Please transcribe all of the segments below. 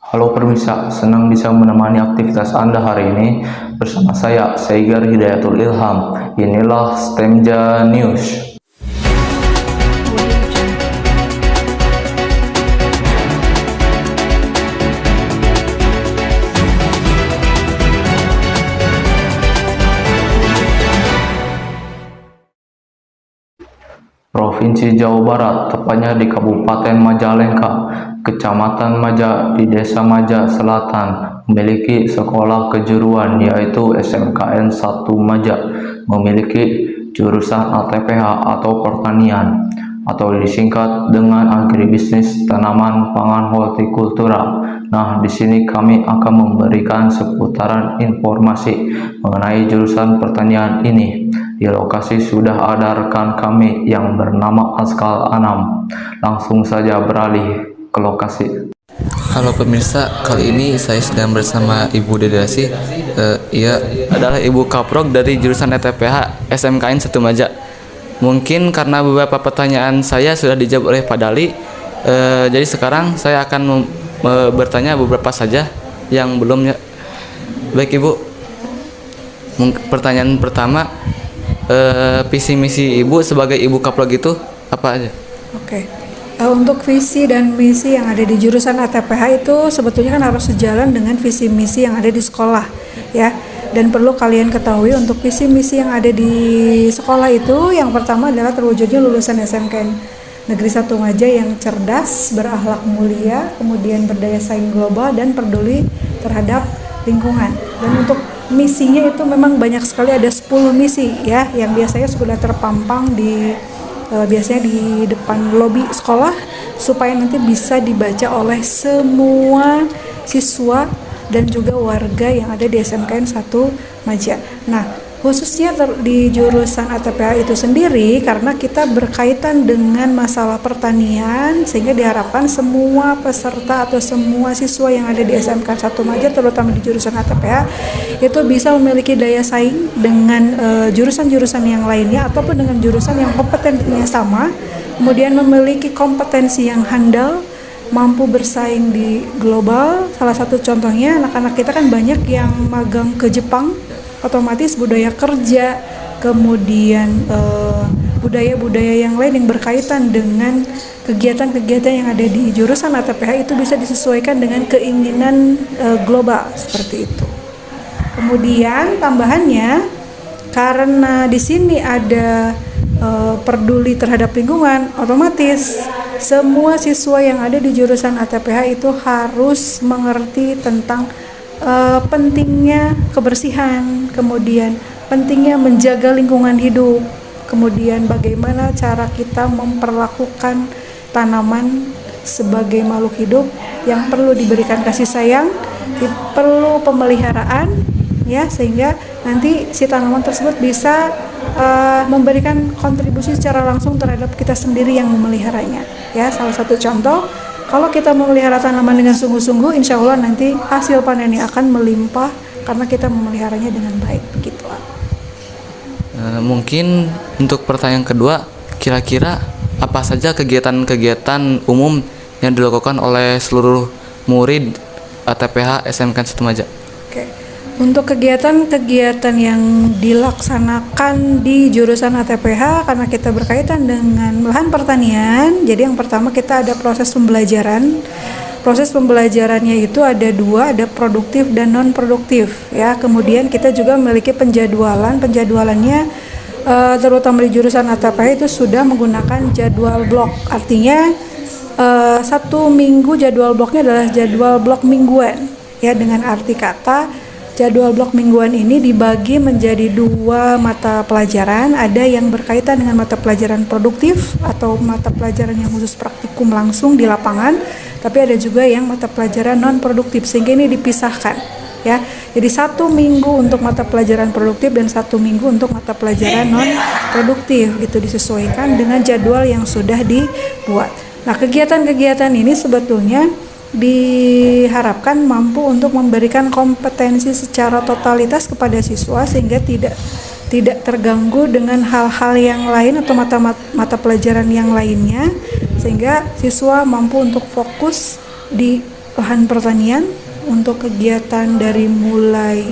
Halo pemirsa, senang bisa menemani aktivitas Anda hari ini bersama saya, Saigar Hidayatul Ilham. Inilah Stemja News. Provinsi Jawa Barat, tepatnya di Kabupaten Majalengka, Kecamatan Maja, di Desa Maja Selatan, memiliki sekolah kejuruan yaitu SMKN 1 Maja, memiliki jurusan ATPH atau pertanian, atau disingkat dengan agribisnis tanaman pangan hortikultura. Nah, di sini kami akan memberikan seputaran informasi mengenai jurusan pertanian ini. Di lokasi sudah ada rekan kami yang bernama Askal Anam. Langsung saja beralih ke lokasi. Halo pemirsa, kali ini saya sedang bersama Ibu Dedasi. Ia adalah Ibu Kaprok dari jurusan ETPH SMKN 1 Maja. Mungkin karena beberapa pertanyaan saya sudah dijawab oleh Pak Dali, jadi sekarang saya akan bertanya beberapa saja yang belum. Baik Ibu, pertanyaan pertama, visi misi Ibu sebagai Ibu Kaprok itu apa aja? Oke. Untuk visi dan misi yang ada di jurusan ATPH itu sebetulnya kan harus sejalan dengan visi misi yang ada di sekolah, ya. Dan perlu kalian ketahui untuk visi misi yang ada di sekolah itu, yang pertama adalah terwujudnya lulusan SMKN Negeri 1 Maja yang cerdas, berakhlak mulia, kemudian berdaya saing global dan peduli terhadap lingkungan. Dan untuk misinya itu memang banyak sekali, ada 10 misi ya, yang biasanya sudah terpampang di biasanya di depan lobi sekolah supaya nanti bisa dibaca oleh semua siswa dan juga warga yang ada di SMKN 1 Maja. Nah, khususnya di jurusan ATPH itu sendiri karena kita berkaitan dengan masalah pertanian, sehingga diharapkan semua peserta atau semua siswa yang ada di SMKN 1 Maja, terutama di jurusan ATPH, itu bisa memiliki daya saing dengan jurusan-jurusan yang lainnya ataupun dengan jurusan yang kompetensinya sama, kemudian memiliki kompetensi yang handal, mampu bersaing di global. Salah satu contohnya anak-anak kita kan banyak yang magang ke Jepang, otomatis budaya kerja, kemudian budaya-budaya yang lain yang berkaitan dengan kegiatan-kegiatan yang ada di jurusan ATPH itu bisa disesuaikan dengan keinginan global seperti itu. Kemudian tambahannya, karena di sini ada peduli terhadap lingkungan, otomatis semua siswa yang ada di jurusan ATPH itu harus mengerti tentang pentingnya kebersihan, kemudian pentingnya menjaga lingkungan hidup, kemudian bagaimana cara kita memperlakukan tanaman sebagai makhluk hidup yang perlu diberikan kasih sayang, perlu pemeliharaan, ya, sehingga nanti si tanaman tersebut bisa memberikan kontribusi secara langsung terhadap kita sendiri yang memeliharanya. Ya, salah satu contoh, kalau kita memelihara tanaman dengan sungguh-sungguh, insya Allah nanti hasil panennya akan melimpah karena kita memeliharanya dengan baik, begitu. Mungkin untuk pertanyaan kedua, kira-kira apa saja kegiatan-kegiatan umum yang dilakukan oleh seluruh murid ATPH SMKN 1 Maja? Oke. Untuk kegiatan-kegiatan yang dilaksanakan di jurusan ATPH, karena kita berkaitan dengan lahan pertanian, jadi yang pertama kita ada proses pembelajaran. Proses pembelajarannya itu ada dua, ada produktif dan non produktif, ya. Kemudian kita juga memiliki penjadwalannya terutama di jurusan ATPH itu sudah menggunakan jadwal blok. Artinya 1 minggu jadwal bloknya adalah jadwal blok mingguan, ya, dengan arti kata jadwal blok mingguan ini dibagi menjadi 2 mata pelajaran. Ada yang berkaitan dengan mata pelajaran produktif atau mata pelajaran yang khusus praktikum langsung di lapangan, tapi ada juga yang mata pelajaran non produktif, sehingga ini dipisahkan, ya. Jadi 1 minggu untuk mata pelajaran produktif dan 1 minggu untuk mata pelajaran non produktif, gitu, disesuaikan dengan jadwal yang sudah dibuat. Nah, kegiatan-kegiatan ini sebetulnya diharapkan mampu untuk memberikan kompetensi secara totalitas kepada siswa sehingga tidak terganggu dengan hal-hal yang lain atau mata pelajaran yang lainnya, sehingga siswa mampu untuk fokus di lahan pertanian untuk kegiatan dari mulai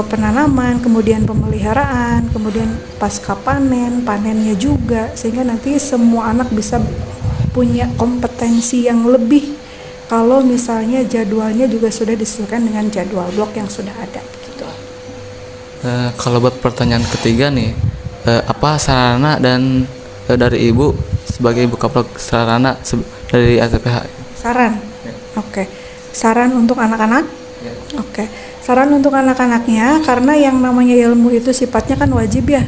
penanaman, kemudian pemeliharaan, kemudian pasca panen, panennya juga, sehingga nanti semua anak bisa punya kompetensi yang lebih kalau misalnya jadwalnya juga sudah disesuaikan dengan jadwal blok yang sudah ada gitu. Kalau buat pertanyaan ketiga nih, apa sarana dan dari ibu sebagai ibu kaprok sarana dari ATPH? Saran, oke. Saran untuk anak-anak, oke. Saran untuk anak-anaknya, karena yang namanya ilmu itu sifatnya kan wajib ya.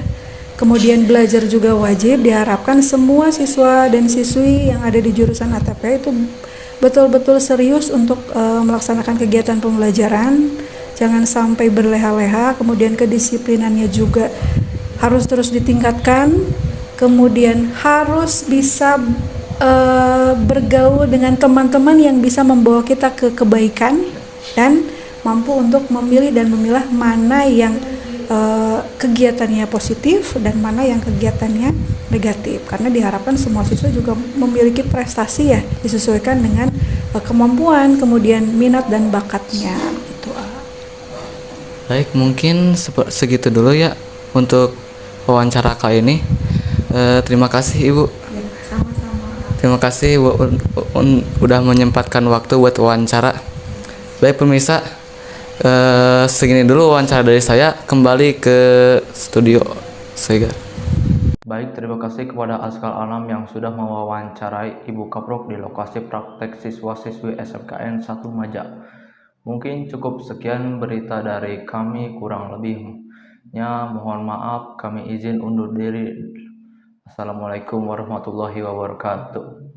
Kemudian belajar juga wajib, diharapkan semua siswa dan siswi yang ada di jurusan ATPH itu betul-betul serius untuk melaksanakan kegiatan pembelajaran. Jangan sampai berleha-leha, kemudian kedisiplinannya juga harus terus ditingkatkan. Kemudian harus bisa bergaul dengan teman-teman yang bisa membawa kita ke kebaikan dan mampu untuk memilih dan memilah mana yang kegiatannya positif dan mana yang kegiatannya negatif, karena diharapkan semua siswa juga memiliki prestasi ya, disesuaikan dengan kemampuan, kemudian minat dan bakatnya gitu. Baik, mungkin segitu dulu ya untuk wawancara kali ini. Terima kasih Ibu. Ya, sama-sama. Terima kasih Ibu udah menyempatkan waktu buat wawancara. Baik pemirsa, segini dulu wawancara dari saya. Kembali ke studio Sega. Baik, terima kasih kepada Askal Alam yang sudah mewawancarai Ibu Kaprok di lokasi praktek siswa-siswi SMKN 1 Majak. Mungkin cukup sekian berita dari kami, kurang lebihnya mohon maaf, kami izin undur diri. Assalamualaikum warahmatullahi wabarakatuh.